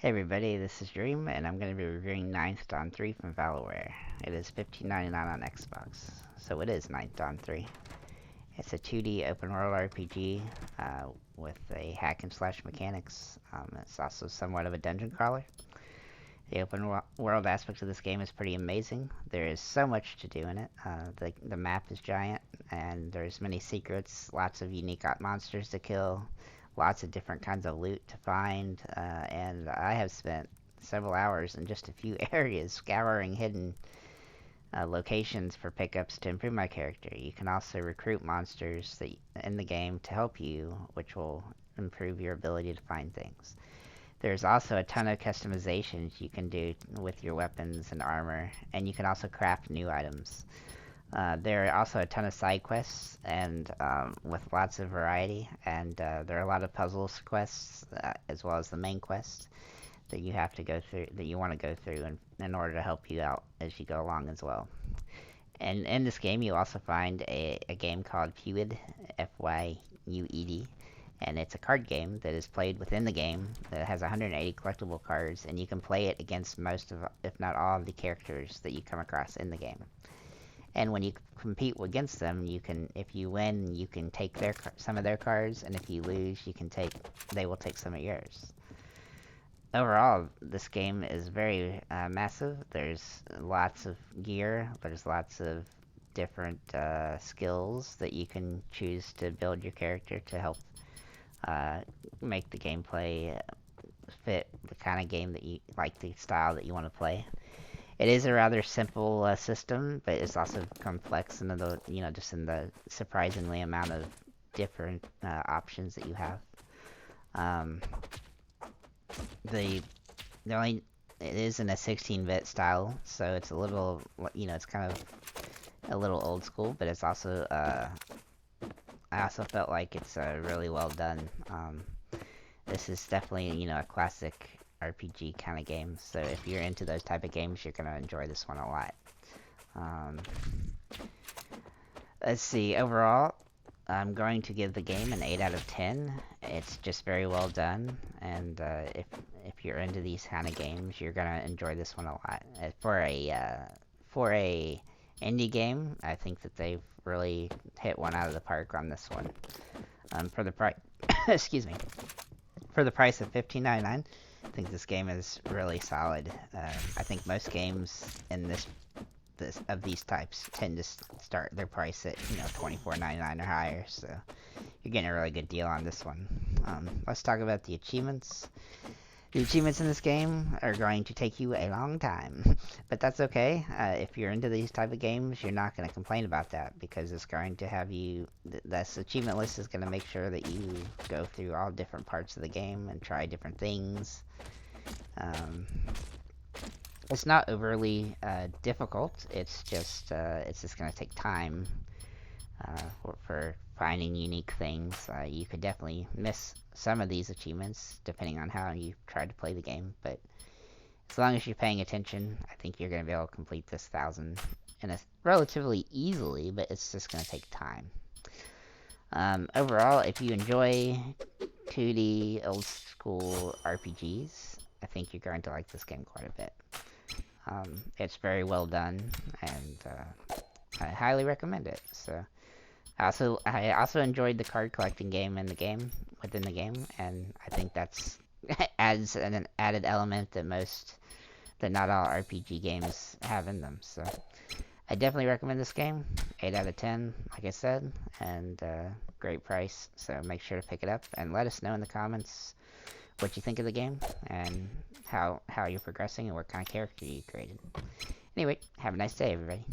Hey everybody, this is Dream, and I'm going to be reviewing Ninth Dawn 3 from Valorware. It is $15.99 on Xbox, so it is Ninth Dawn 3. It's a 2D open world RPG with a hack and slash mechanics. It's also somewhat of a dungeon crawler. The open world aspect of this game is pretty amazing. There is so much to do in it. The map is giant, and there's many secrets, lots of unique monsters to kill, lots of different kinds of loot to find, and I have spent several hours in just a few areas scouring hidden locations for pickups to improve my character. You can also recruit monsters in the game to help you, which will improve your ability to find things. There's also a ton of customizations you can do with your weapons and armor, and you can also craft new items. There are also a ton of side quests, and with lots of variety, and there are a lot of puzzles quests, as well as the main quest that you have to go through, that you want to go through in order to help you out as you go along as well. And in this game, you also find a game called Feuid, Fyued, and it's a card game that is played within the game that has 180 collectible cards, and you can play it against most of, if not all, of the characters that you come across in the game. And when you compete against them, if you win, you can take some of their cards, and if you lose, they will take some of yours. Overall, this game is very massive. There's lots of gear. There's lots of different skills that you can choose to build your character to help make the gameplay fit the kind of game that you like, the style that you want to play. It is a rather simple system, but it's also complex in just in the surprisingly amount of different options that you have. Um, the the only It is in a 16-bit style, so it's a little, it's kind of a little old school, but it's also I also felt like it's really well done. This is definitely, a classic RPG kind of game, so if you're into those type of games, you're gonna enjoy this one a lot. Um, let's see, overall, I'm going to give the game an 8 out of 10. It's just very well done, and if you're into these kind of games, you're gonna enjoy this one a lot. For a indie game, I think that they've really hit one out of the park on this one. For the price, excuse me, for the price of $15.99, I think this game is really solid. I think most games in this of these types tend to start their price at $24.99 or higher, so you're getting a really good deal on this one. Let's talk about the achievements. The achievements in this game are going to take you a long time, but that's okay. If you're into these type of games, you're not going to complain about that, because it's going to have you, this achievement list is going to make sure that you go through all different parts of the game and try different things. It's not overly difficult. It's just going to take time for finding unique things. You could definitely miss some of these achievements depending on how you try to play the game, but as long as you're paying attention, I think you're going to be able to complete this 1,000 in a relatively easily, but it's just going to take time. Overall, if you enjoy 2D old school RPGs, I think you're going to like this game quite a bit. It's very well done, and I highly recommend it. So, I also enjoyed the card collecting game within the game, and I think that's adds an added element that not all RPG games have in them. So, I definitely recommend this game. 8 out of 10, like I said, and great price. So make sure to pick it up and let us know in the comments what you think of the game and how you're progressing and what kind of character you created. Anyway, have a nice day, everybody.